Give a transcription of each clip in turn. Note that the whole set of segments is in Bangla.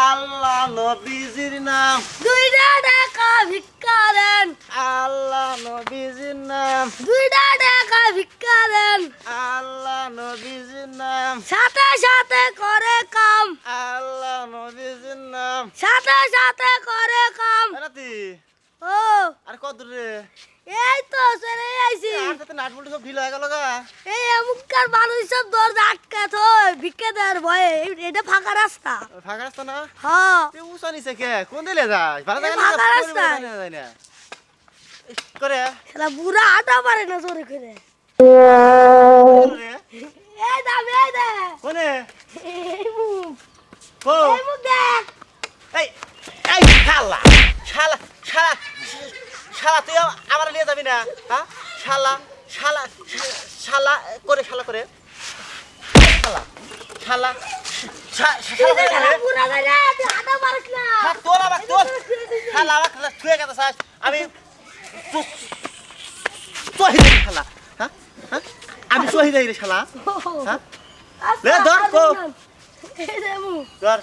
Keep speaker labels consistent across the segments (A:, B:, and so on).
A: আল্লাহ নবীজির নাম
B: 2 টাকা ভিক্ষা দেন।
A: আল্লাহ নবীজির নাম
B: 2 টাকা ভিক্ষা দেন।
A: আল্লাহ নবীজির নাম
B: সাথে সাথে করে কাম।
A: আল্লাহ নবীজির নাম
B: সাথে সাথে করে কাম।
A: রাতি
B: ও
A: আর কত দূরে
B: এই তো চলে আইছি।
A: আর সাথে নাট বল্টু সব ঢিল হয়ে গেল গা
B: এই এমনকার মানুষ সব দরজা আটকা তো ভিক্ষা দেওয়ার ভয়ে। এটা ফাঁকা রাস্তা।
A: ফাঁকা রাস্তা না
B: হ্যাঁ
A: তুই উঁচা নিচে কে কোন দিলে যাস ভালো
B: এই
A: জায়গা
B: ফাঁকা রাস্তায়।
A: না করে
B: শালা বুড়া হাঁটা পারে না জোরে করে।
A: রে
B: এই দাম এই দে
A: কোনে
B: এই মুখ
A: কো
B: এই মুখ দেখ।
A: এই এই শালা শালা শালা শালা তুই আমার নিয়ে যাবি না হ্যাঁ শালা শালা শালা করে শালা করে শালা শালা শালা করে
B: বুড়া গাড়ি তুই হাঁটা পারিস না।
A: তোর আবার তোর শালা আবার ছুঁয়ে গেছে স্যার আমি শহীদ শালা হ্যাঁ হ্যাঁ আমি শহীদ রে শালা হ্যাঁ লে ধর কো
B: এই দে মুখ।
A: ধর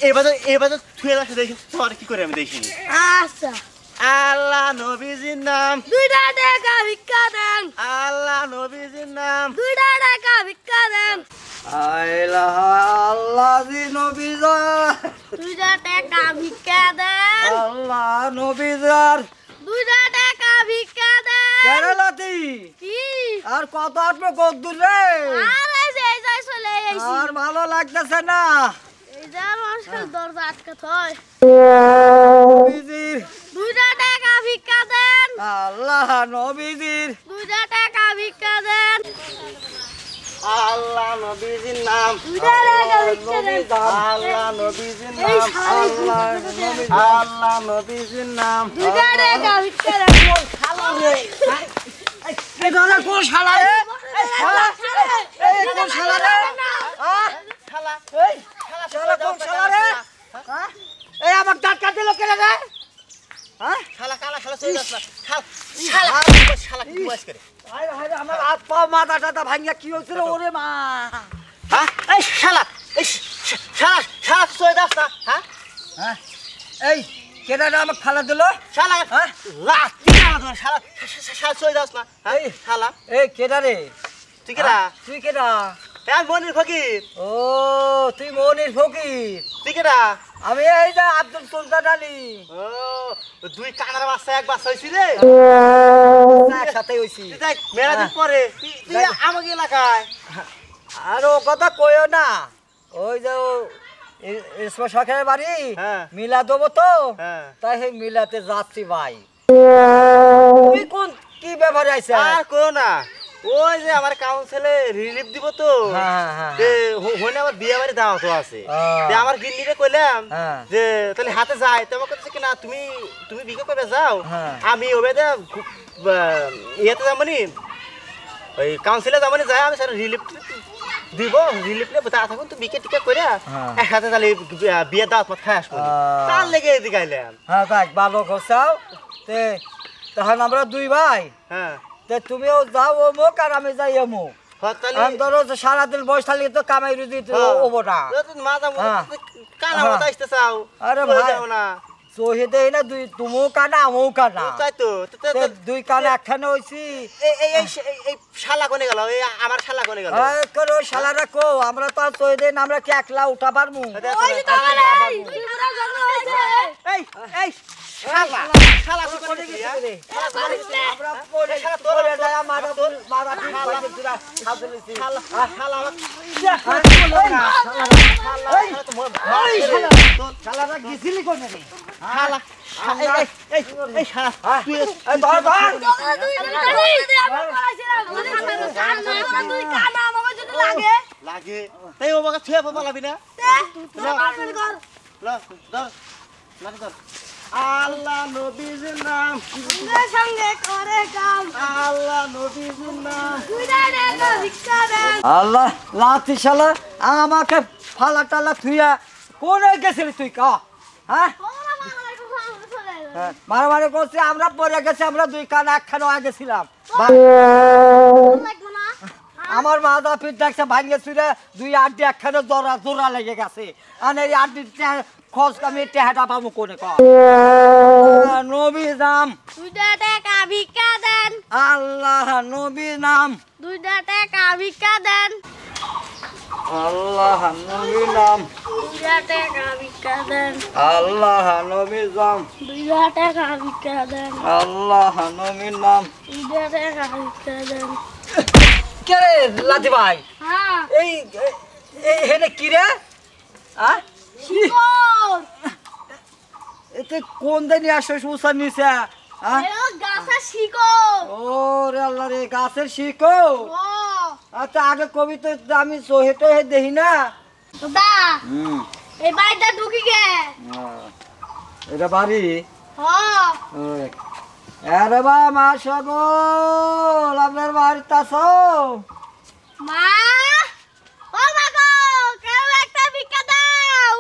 A: এবার ছুঁয়ে যাচ্ছে দেখি তোর কি করে আমি দেখিনি
B: আচ্ছা
A: আল্লাহ নবীজির নাম
B: 2 টাকা ভিক্ষা দেন।
A: আল্লাহ নবীজির নাম
B: 2 টাকা ভিক্ষা দেন।
C: আল্লাহ নবীজার
B: 2 টাকা ভিক্ষা দেন।
C: আল্লাহ নবীজার
B: 2 টাকা ভিক্ষা দেন।
C: কেরালাতি
B: কি
C: আর কত আসবে কত দূর রে
B: আর এই যে এই যে চলে আইছি।
C: আর ভালো লাগতেছে না
B: এই যে মানুষের দরজা আটকা থয়।
C: নবীজির
B: 2 টাকা ভিক্ষা দেন।
C: আল্লাহ নবীজির
B: 2 টাকা ভিক্ষা দেন।
A: আল্লাহ নবীজির নাম
B: 2 টাকা ভিক্ষা দেন।
A: আল্লাহ নবীজির
B: এই
A: নাম
B: শালা
A: আল্লাহ নবীজির নাম
B: 2 টাকা ভিক্ষা দেন।
C: এই দাদা কোন শালা রে শালা এই কোন শালা রে
A: শালা
C: এই শালা কোন শালা রে হ্যাঁ এই আমার দাঁত কাটতে লোক কেন রে হ্যাঁ
A: শালা কালা শালা চলে যাস না শালা শালা কি বয়স করে
C: আরে আরে আমার হাত পা মাথা টাটা ভাঙিয়া কি হইছিল ওরে মা
A: হ্যাঁ এই শালা এই শালা শালা চলে যাস না হ্যাঁ
C: হ্যাঁ এই কেডা আমাকে ফালা দিল
A: শালা
C: হ্যাঁ
A: লাঠি শালা শালা শালা চলে যাস না হ্যাঁ
C: এই
A: শালা
C: এই কেডা রে
A: তুই কেডা
C: তুই কেডা
A: আমি মনির ফকির
C: ও তুই মনির ফকির
A: তুই কেডা
C: আমি এই যে আব্দুল সুলতান আলী
A: ও দুই কানার বাচ্চা এক বাচ্চা হইছি রে
C: একসাথে হইছি
A: তুই দেখ মেলা দিন পরে তুই আমাকে এলাকায়
C: আর ও কথা কইও না ওই যে শখের বাড়ি
A: হ্যাঁ।
C: মিলা দেবো তো
A: হ্যাঁ
C: তাই সেই মিলাতে যাচ্ছি ভাই তুই কোন কি ব্যাপারে আইছে
A: আর কো না ওই যে আমার কাউন্সিলে রিলিফ দিব তো
C: হ্যাঁ হ্যাঁ
A: যে হইনে আমার বিয়ে বাড়ি দাওয়া তো আছে
C: হ্যাঁ।
A: যে আমার গিন্নিরে কইলাম
C: হ্যাঁ।
A: যে তাহলে হাতে যাই তোমার কথা কি না তুমি তুমি বিকে কবে যাও
C: হ্যাঁ।
A: আমি ওবে দে ইয়েতে যাবনি ওই কাউন্সিলে যাবনি যাই আমি স্যার রিলিফ দিব রিলিফ নেবো তা থাকুন তো বিকে টিকে করে
C: হ্যাঁ।
A: একসাথে তাহলে বিয়ে দাওয়াত মত খাই আসবো তার লেগে এদিকে আইলাম
C: হ্যাঁ দেখ ভালো করছাও তে তখন আমরা দুই ভাই
A: হ্যাঁ
C: তে তুমিও যাও অমুক আর আমি যাই অমুক
A: তাহলে
C: আমি ধরো যে সারাদিন বয়স থাকলে তো কামাই রুজি ওবো না
A: মাজা
C: হ্যাঁ।
A: কানা মতো আসতে চাও
C: আরে
A: চলে
C: ভাই।
A: যাও না
C: চহিদে না দুই তুমিও কানা আমিও কানা
A: তাই তো
C: তে দুই কানা একখানে হইছি
A: এই শালা কোনে গেল এই আমার শালা কোনে গেল
C: করো শালারা কো আমরা তো আর চহিদে আমরা কি একলা উঠা পারমু
B: ওই যে তো আমার এই বুড়া জন্ম হইছে।
A: এই এই শালা শালা কি কোনে গেছে
C: আমরা পড়ে
A: শালা তোর
C: পড়ে যায় মারা মারা ঠিক হইছে তুরা খাবে লিছি
A: শালা শালা আমার
C: শালারা গিছিলি কোনে রে
A: শালা এই শালা তুই
C: এই ধর ধর
B: 2 কানা আমার যদি লাগে
A: লাগে তাই ও বাবা ছুঁয়ে পালাবি না আল্লাহ নবীজির নাম
B: সঙ্গে করে কাম।
A: আল্লাহ নবীজির নাম
B: 2 টাকা ভিক্ষা দেন।
C: আল্লাহ লাতি শালা আমাকে ফালা টালা থুইয়া কোনে গেছিলি তুই কা হ্যাঁ মারামারি করছি আমরা পরে গেছি আমরা দুই কানা একখানে হয়ে গেছিলাম
B: লাগবে না
C: আমার মাথা পিঠ ডাকছে ভাঙে চুরে দুই আড্ডি একখানে জোড়া জোড়া লেগে গেছে আর এই আড্ডি খোঁজ আমি টেহাটা পাবো কোনে ক নবী নাম
B: 2 টাকা ভিক্ষা দেন
C: আল্লাহ নবী নাম
B: 2 টাকা ভিক্ষা দেন
C: আল্লাহ নবী নাম
B: 2 টাকা ভিক্ষা দেন
C: আল্লাহ নবী নাম
B: 2 টাকা ভিক্ষা দেন
C: আল্লাহ নবী নাম
B: 2 টাকা ভিক্ষা দেন
C: কে রে লাতি ভাই
B: হ্যাঁ
C: এই এই হেনে কি রে
B: শিকড়
C: এতে কোন দিন আসছিস উসার নিচে
B: এরা গাছের শিকড়
C: ও রে আল্লাহ রে গাছের শিকড়
B: ও
C: আচ্ছা আগে কবিতা আমি সোহেটে দেখি না
B: দা
C: হুম
B: এই বাড়িটা ঢুকি গে
C: এটা বাড়ি
B: হ্যাঁ
C: আরে বা মা সকল আপনার বাড়িতে আছো
B: মা ও মা গো কেউ একটা ভিক্ষা দাও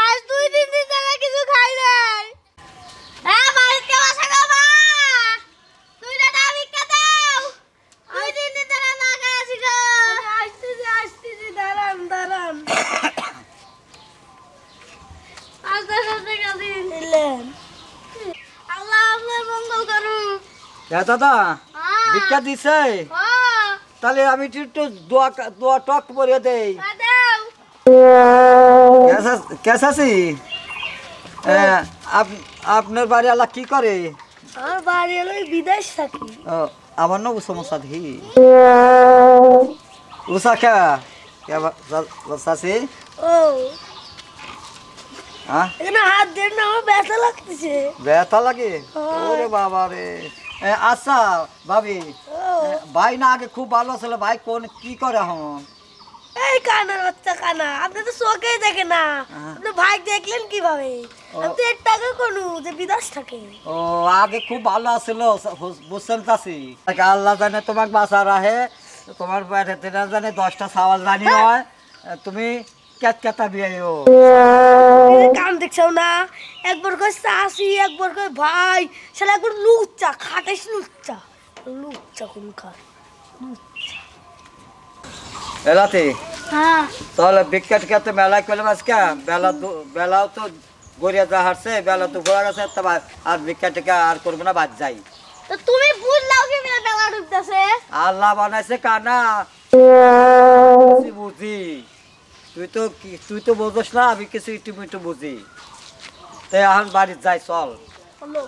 B: আজ 2 দিন ধরে কিছু খাই নাই বাড়িতে কেউ আসে গো মা 2 টাকা ভিক্ষা দাও 2 দিন ধরে না খাই আছি গো আসতেছি দাঁড়ান আস্তে আস্তে কাঁদি দিলেন আল্লাহ আপনার মঙ্গল করুন
C: দাদা
B: হ্যাঁ
C: ভিক্ষা দিছে
B: হ্যাঁ
C: তাহলে আমি একটু দোয়া টক করে দেই
B: দাও
C: কেসাছি আপনার বাড়ি আল্লাহ কি করে
B: আমার বাড়ি হলো বিদেশ থাকি
C: ও, আমার না সমস্যা দেখি উষা খা চাষি
B: ও
C: হ্যাঁ
B: এখানে হাত দেন না আমার ব্যথা লাগতেছে
C: ব্যথা লাগে
B: হয়।
C: ওরে বাবা রে আচ্ছা ভাবি
B: ও
C: ভাই না আগে খুব ভালো ছিল ভাই কোন কি করে এখন
B: এই কানার বাচ্চা কানা আপনি তো চোখেই দেখে না আপনি ভাই দেখলেন কিভাবে আমি তো এর টাকা কোনো যে বিদেশ থাকে
C: ও আগে খুব ভালো আছিল বুঝছেন চাষি আল্লাহ জানে তোমাকে বাঁচা রাহে তোমার পেটে না জানে 10টা সাওয়াল জানি হয় তুমি কেতা বিয়েও
B: কান দেখছো না একবার কই চাষি একবার কই ভাই সেটা একবার লুচ্চা খাটাইস লুচ্চা কোন খায়
C: এলাতে
B: হ্যাঁ
C: তাহলে বিকেট খেতে মেলায় করলাম আজকে বেলাও তো গড়িয়া যা হারছে বেলা তো ঘোরা গেছে আর বিকেট আর করবো না বাদ যাই
B: তো তুমি বুঝলাও কি মেলা বেলা ঢুকতেছে
C: আল্লাহ বানাইছে কানা বুঝি তুই তো বোঝস না আমি কিছু একটু বুঝি তাই এখন বাড়ি যাই চল
B: হলো